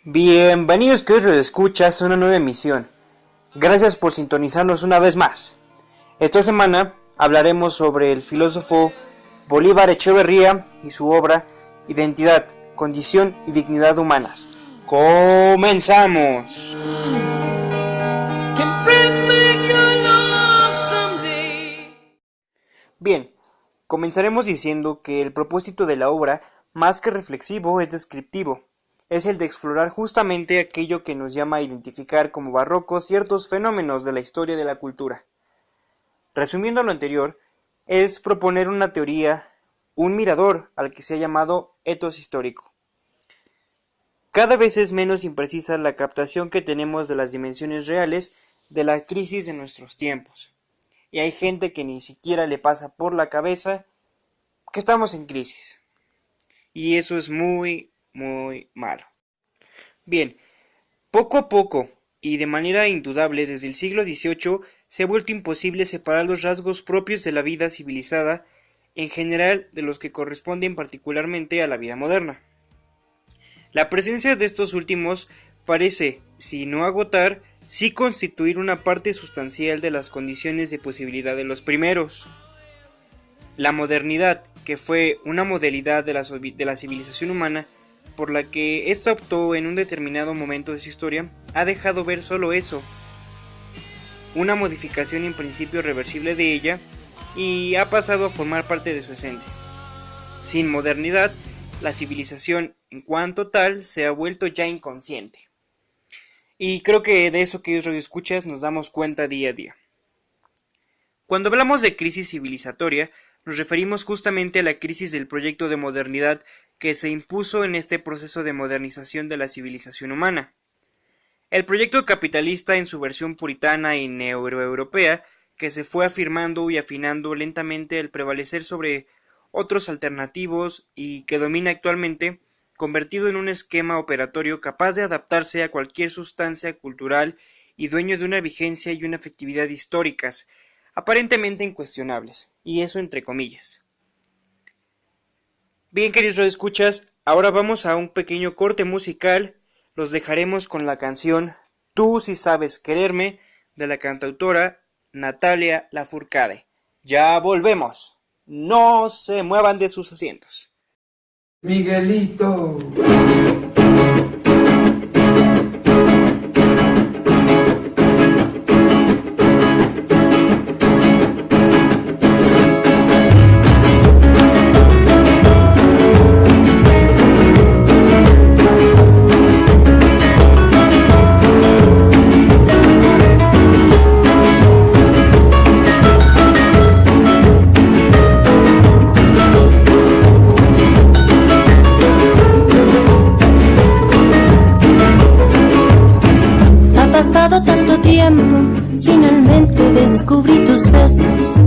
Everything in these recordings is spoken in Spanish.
Bienvenidos queridos escuchas a una nueva emisión. Gracias por sintonizarnos una vez más. Esta semana hablaremos sobre el filósofo Bolívar Echeverría y su obra Identidad, Condición y Dignidad Humanas. ¡Comenzamos! Bien, comenzaremos diciendo que el propósito de la obra, más que reflexivo, es descriptivo. Es el de explorar justamente aquello que nos llama a identificar como barrocos ciertos fenómenos de la historia de la cultura. Resumiendo lo anterior, es proponer una teoría, un mirador al que se ha llamado etos histórico. Cada vez es menos imprecisa la captación que tenemos de las dimensiones reales de la crisis de nuestros tiempos. Y hay gente que ni siquiera le pasa por la cabeza que estamos en crisis. Y eso es muy malo. Bien, poco a poco y de manera indudable desde el siglo XVIII se ha vuelto imposible separar los rasgos propios de la vida civilizada en general de los que corresponden particularmente a la vida moderna. La presencia de estos últimos parece, si no agotar, sí constituir una parte sustancial de las condiciones de posibilidad de los primeros. La modernidad, que fue una modalidad de la civilización humana, por la que ésta optó en un determinado momento de su historia, ha dejado ver solo eso, una modificación en principio reversible de ella, y ha pasado a formar parte de su esencia. Sin modernidad, la civilización en cuanto tal se ha vuelto ya inconsciente. Y creo que de eso, queridos radioescuchas, nos damos cuenta día a día. Cuando hablamos de crisis civilizatoria, nos referimos justamente a la crisis del proyecto de modernidad que se impuso en este proceso de modernización de la civilización humana. El proyecto capitalista en su versión puritana y neoeuropea, que se fue afirmando y afinando lentamente al prevalecer sobre otros alternativos y que domina actualmente, convertido en un esquema operatorio capaz de adaptarse a cualquier sustancia cultural y dueño de una vigencia y una efectividad históricas, aparentemente incuestionables, y eso entre comillas. Bien, queridos radioescuchas, ahora vamos a un pequeño corte musical. Los dejaremos con la canción Tú si sabes quererme, de la cantautora Natalia Lafourcade. Ya volvemos. No se muevan de sus asientos. Miguelito. Tanto tiempo, finalmente descubrí tus besos.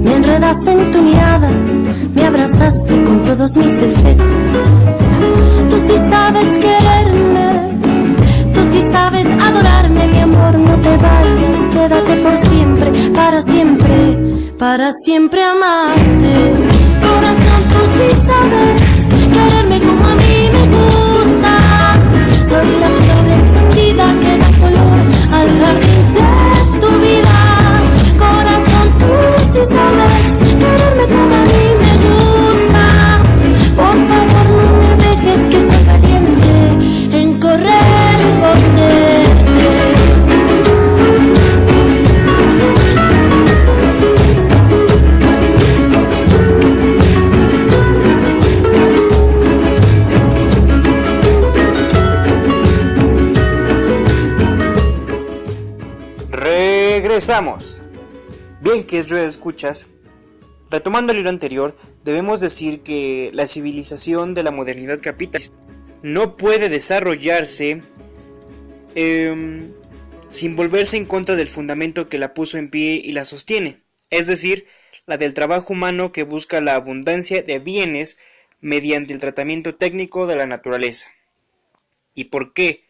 Me enredaste en tu mirada, me abrazaste con todos mis defectos. Tú sí sabes quererme, tú sí sabes adorarme, mi amor, no te vayas, quédate por siempre, para siempre amarte. Corazón, tú sí sabes quererme como a mí me gusta. Soy la flor encendida que da color al jardín de tu vida. Corazón, tú sí sabes quererme como a mí me gusta. Por favor, no me dejes que sea caliente en corresponderte. Regresamos. Bien, que escuchas. Retomando el hilo anterior, debemos decir que la civilización de la modernidad capitalista no puede desarrollarse sin volverse en contra del fundamento que la puso en pie y la sostiene, es decir, la del trabajo humano que busca la abundancia de bienes mediante el tratamiento técnico de la naturaleza. ¿Y por qué?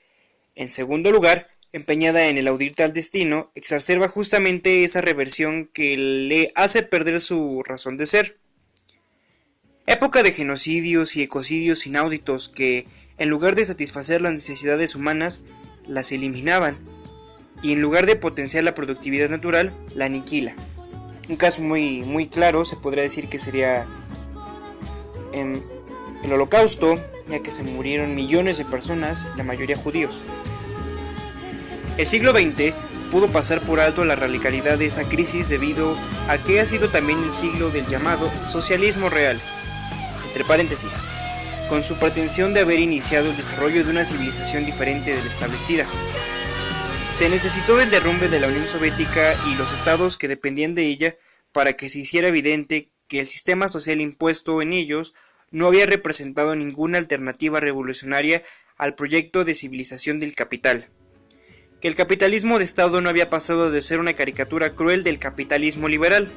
En segundo lugar, empeñada en el audit al destino, exacerba justamente esa reversión que le hace perder su razón de ser. Época de genocidios y ecocidios inauditos que, en lugar de satisfacer las necesidades humanas, las eliminaban, y en lugar de potenciar la productividad natural, la aniquila. Un caso muy claro se podría decir que sería en el Holocausto, ya que se murieron millones de personas, la mayoría judíos. El siglo XX pudo pasar por alto la radicalidad de esa crisis debido a que ha sido también el siglo del llamado socialismo real, entre paréntesis, con su pretensión de haber iniciado el desarrollo de una civilización diferente de la establecida. Se necesitó del derrumbe de la Unión Soviética y los estados que dependían de ella para que se hiciera evidente que el sistema social impuesto en ellos no había representado ninguna alternativa revolucionaria al proyecto de civilización del capital, que el capitalismo de Estado no había pasado de ser una caricatura cruel del capitalismo liberal.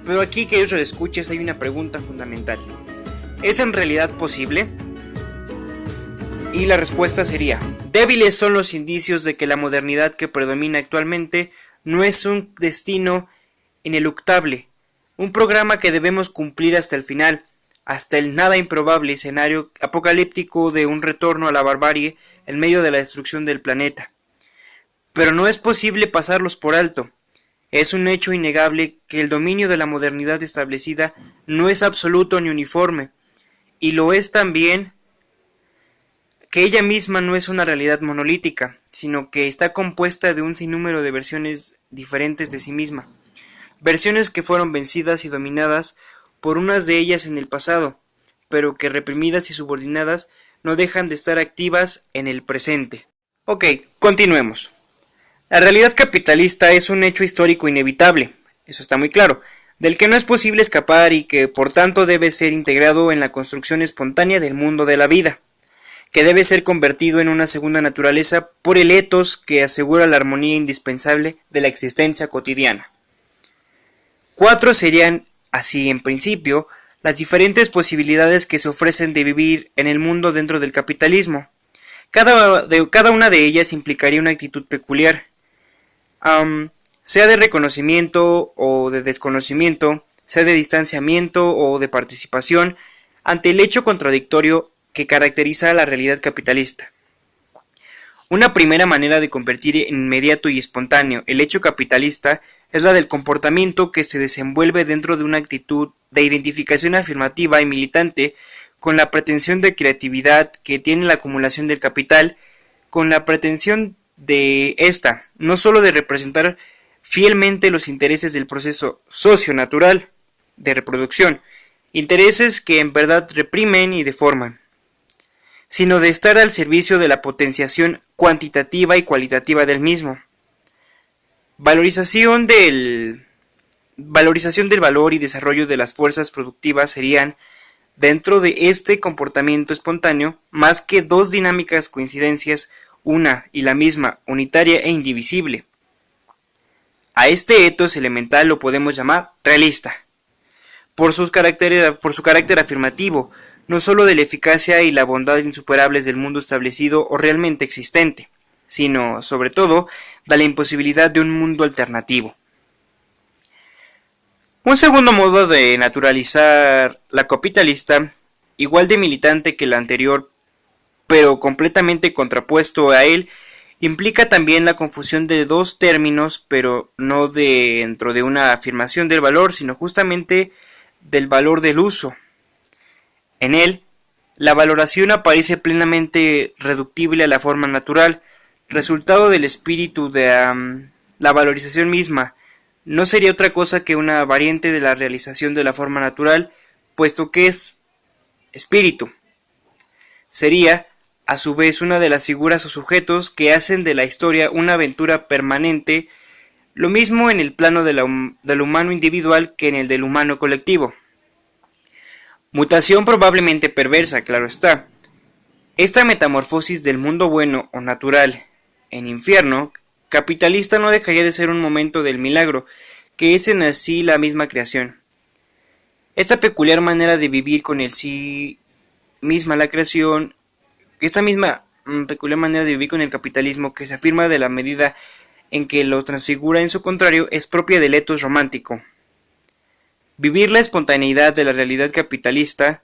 Pero aquí, queridos radioescuchas, hay una pregunta fundamental. ¿Es en realidad posible? Y la respuesta sería: débiles son los indicios de que la modernidad que predomina actualmente no es un destino ineluctable, un programa que debemos cumplir hasta el final, hasta el nada improbable escenario apocalíptico de un retorno a la barbarie en medio de la destrucción del planeta. Pero no es posible pasarlos por alto. Es un hecho innegable que el dominio de la modernidad establecida no es absoluto ni uniforme, y lo es también que ella misma no es una realidad monolítica, sino que está compuesta de un sinnúmero de versiones diferentes de sí misma, versiones que fueron vencidas y dominadas por unas de ellas en el pasado, pero que reprimidas y subordinadas no dejan de estar activas en el presente. Ok, continuemos. La realidad capitalista es un hecho histórico inevitable, eso está muy claro, del que no es posible escapar y que por tanto debe ser integrado en la construcción espontánea del mundo de la vida, que debe ser convertido en una segunda naturaleza por el etos que asegura la armonía indispensable de la existencia cotidiana. 4 serían, así en principio, las diferentes posibilidades que se ofrecen de vivir en el mundo dentro del capitalismo. Cada una de ellas implicaría una actitud peculiar, sea de reconocimiento o de desconocimiento, sea de distanciamiento o de participación, ante el hecho contradictorio que caracteriza a la realidad capitalista. Una primera manera de convertir en inmediato y espontáneo el hecho capitalista es la del comportamiento que se desenvuelve dentro de una actitud de identificación afirmativa y militante con la pretensión de creatividad que tiene la acumulación del capital, con la pretensión de esta, no sólo de representar fielmente los intereses del proceso socio-natural de reproducción, intereses que en verdad reprimen y deforman, sino de estar al servicio de la potenciación cuantitativa y cualitativa del mismo. Valorización del valor y desarrollo de las fuerzas productivas serían, dentro de este comportamiento espontáneo, más que dos dinámicas coincidencias, una y la misma, unitaria e indivisible. A este etos elemental lo podemos llamar realista, por su carácter afirmativo, no sólo de la eficacia y la bondad insuperables del mundo establecido o realmente existente, sino, sobre todo, de la imposibilidad de un mundo alternativo. Un segundo modo de naturalizar la capitalista, igual de militante que el anterior, pero completamente contrapuesto a él, implica también la confusión de dos términos, pero no dentro de una afirmación del valor, sino justamente del valor del uso. En él, la valoración aparece plenamente reductible a la forma natural, resultado del espíritu de la valorización misma. No sería otra cosa que una variante de la realización de la forma natural, puesto que es espíritu. Sería, a su vez, una de las figuras o sujetos que hacen de la historia una aventura permanente, lo mismo en el plano del humano individual que en el del humano colectivo. Mutación probablemente perversa, claro está. Esta metamorfosis del mundo bueno o natural en infierno capitalista no dejaría de ser un momento del milagro, que es en sí la misma creación. Esta peculiar manera de vivir con el sí misma la creación, esta misma peculiar manera de vivir con el capitalismo que se afirma de la medida en que lo transfigura en su contrario es propia del etos romántico. Vivir la espontaneidad de la realidad capitalista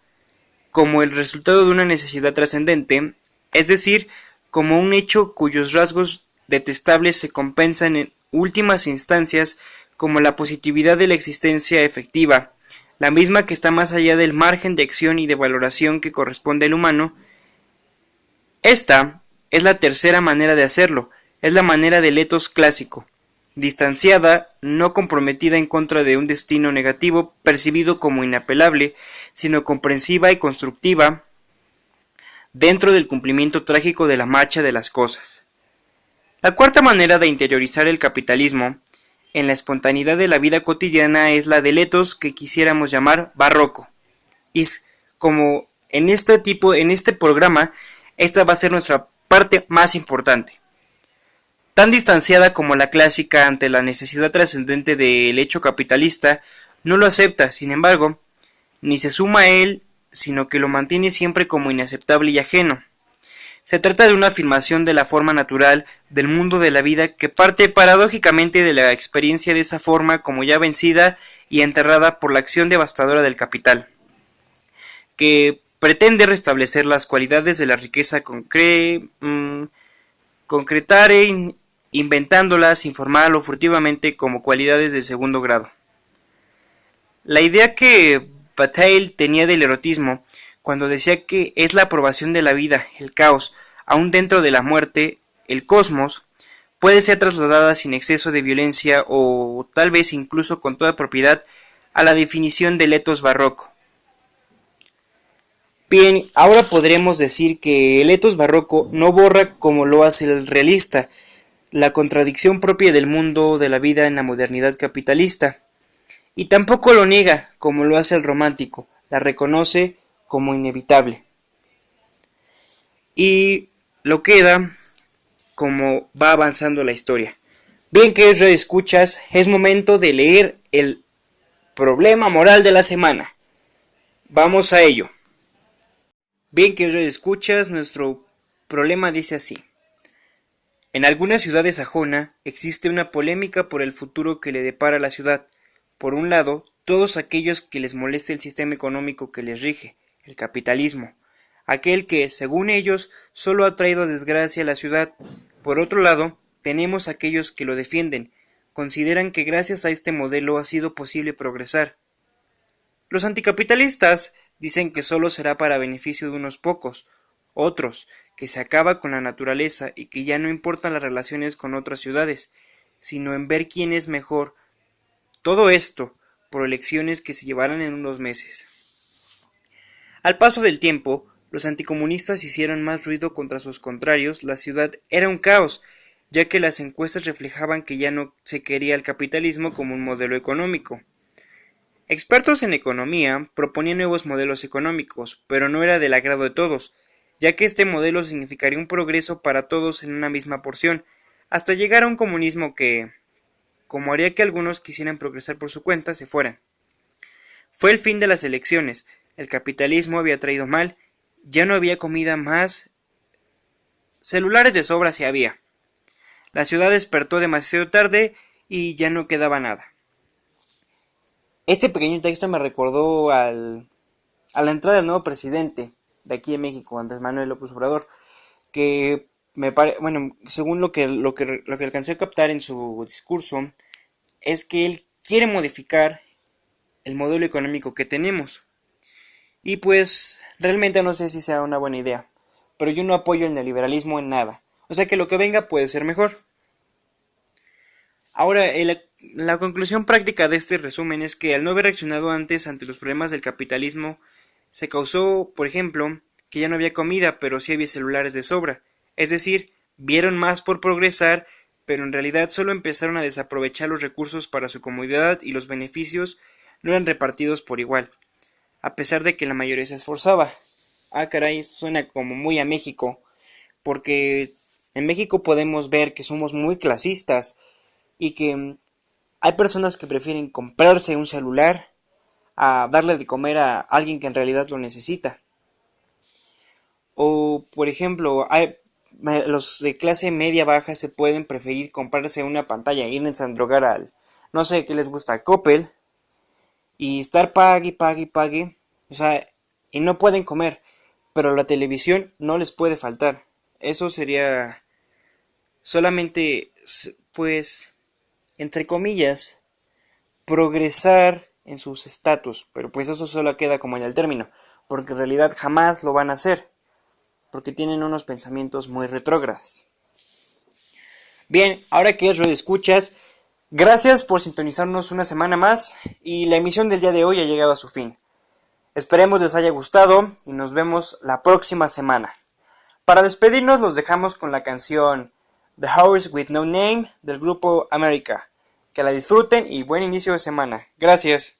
como el resultado de una necesidad trascendente, es decir, como un hecho cuyos rasgos detestables se compensan en últimas instancias como la positividad de la existencia efectiva, la misma que está más allá del margen de acción y de valoración que corresponde al humano. Esta es la tercera manera de hacerlo, es la manera del etos clásico, distanciada, no comprometida en contra de un destino negativo percibido como inapelable, sino comprensiva y constructiva dentro del cumplimiento trágico de la marcha de las cosas. La cuarta manera de interiorizar el capitalismo en la espontaneidad de la vida cotidiana es la del etos que quisiéramos llamar barroco. Y como en este programa, esta va a ser nuestra parte más importante. Tan distanciada como la clásica ante la necesidad trascendente del hecho capitalista, no lo acepta, sin embargo, ni se suma a él, sino que lo mantiene siempre como inaceptable y ajeno. Se trata de una afirmación de la forma natural del mundo de la vida que parte paradójicamente de la experiencia de esa forma como ya vencida y enterrada por la acción devastadora del capital, que pretende restablecer las cualidades de la riqueza concretare inventándolas informal o furtivamente como cualidades de segundo grado. La idea que Bataille tenía del erotismo cuando decía que es la aprobación de la vida, el caos, aún dentro de la muerte, el cosmos, puede ser trasladada sin exceso de violencia o tal vez incluso con toda propiedad a la definición del etos barroco. Bien, ahora podremos decir que el etos barroco no borra como lo hace el realista, la contradicción propia del mundo de la vida en la modernidad capitalista, y tampoco lo niega como lo hace el romántico, la reconoce como inevitable. Y lo queda como va avanzando la historia. Bien, que es escuchas, es momento de leer el problema moral de la semana. Vamos a ello. Bien, que escuchas, nuestro problema dice así. En algunas ciudades sajona existe una polémica por el futuro que le depara a la ciudad. Por un lado, todos aquellos que les moleste el sistema económico que les rige, el capitalismo, aquel que, según ellos, solo ha traído desgracia a la ciudad. Por otro lado, tenemos aquellos que lo defienden, consideran que gracias a este modelo ha sido posible progresar. Los anticapitalistas dicen que solo será para beneficio de unos pocos, otros, que se acaba con la naturaleza y que ya no importan las relaciones con otras ciudades, sino en ver quién es mejor. Todo esto por elecciones que se llevarán en unos meses. Al paso del tiempo, los anticomunistas hicieron más ruido contra sus contrarios, la ciudad era un caos, ya que las encuestas reflejaban que ya no se quería el capitalismo como un modelo económico. Expertos en economía proponían nuevos modelos económicos, pero no era del agrado de todos, ya que este modelo significaría un progreso para todos en una misma porción, hasta llegar a un comunismo que, como haría que algunos quisieran progresar por su cuenta, se fueran. Fue el fin de las elecciones, el capitalismo había traído mal, ya no había comida más, celulares de sobra sí había. La ciudad despertó demasiado tarde y ya no quedaba nada. Este pequeño texto me recordó a la entrada del nuevo presidente de aquí en México, Andrés Manuel López Obrador, que según lo que alcancé a captar en su discurso, es que él quiere modificar el modelo económico que tenemos. Y pues realmente no sé si sea una buena idea, pero yo no apoyo el neoliberalismo en nada. O sea que lo que venga puede ser mejor. Ahora, la conclusión práctica de este resumen es que al no haber reaccionado antes ante los problemas del capitalismo, se causó, por ejemplo, que ya no había comida, pero sí había celulares de sobra. Es decir, vieron más por progresar, pero en realidad solo empezaron a desaprovechar los recursos para su comodidad y los beneficios no eran repartidos por igual, a pesar de que la mayoría se esforzaba. Ah, caray, esto suena como muy a México, porque En México podemos ver que somos muy clasistas y que hay personas que prefieren comprarse un celular a darle de comer a alguien que en realidad lo necesita. O, por ejemplo, los de clase media baja se pueden preferir comprarse una pantalla, irse a drogar al, no sé qué les gusta, Coppel, y estar pague, o sea, y no pueden comer, pero la televisión no les puede faltar. Eso sería solamente, pues, entre comillas, progresar en sus estatus, pero pues eso solo queda como en el término, porque en realidad jamás lo van a hacer, porque tienen unos pensamientos muy retrógrados. Bien, ahora que es radioescuchas, gracias por sintonizarnos una semana más y la emisión del día de hoy ha llegado a su fin. Esperemos les haya gustado y nos vemos la próxima semana. Para despedirnos los dejamos con la canción The Horse with No Name del grupo America. Que la disfruten y buen inicio de semana. Gracias.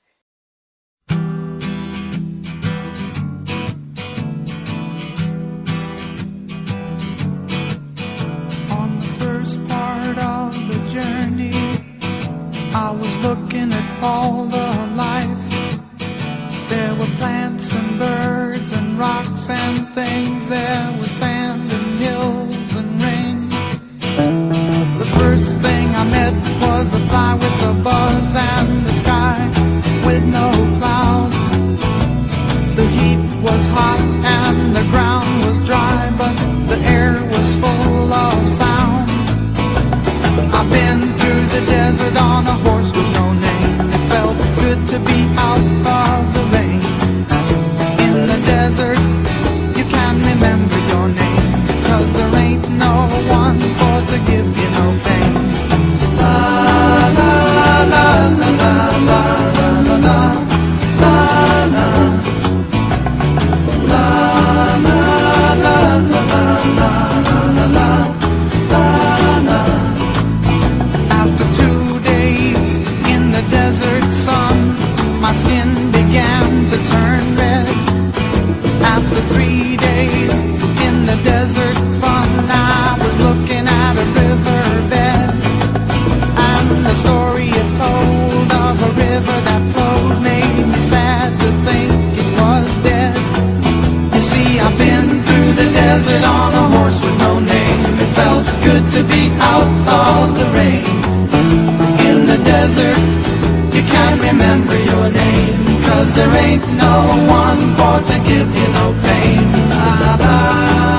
On the first part of the journey, I was looking at all the life. There were plants and birds and rocks and things. There was sand and hills and rain. The first thing I met was a fly with a buzz and the sky with no clouds. The heat was hot and the ground was dry, but the air was full of sound. I've been through the desert on a horse with no name. It felt good to be out of the rain. In the desert, you can remember your name, 'cause there ain't no one for to give you no pain. La la la la la la la la la la la la la la la la. After 2 days in the desert sun, my skin began to turn red. After 3 days in the desert fun, I was looking at a riverbed, and the story it told of a river that flowed made me sad to think it was dead. You see, I've been through the desert on a horse with no name. It felt good to be out of the rain. In the desert, you can't remember your name, 'cause there ain't no one for to give you no pain. La, la.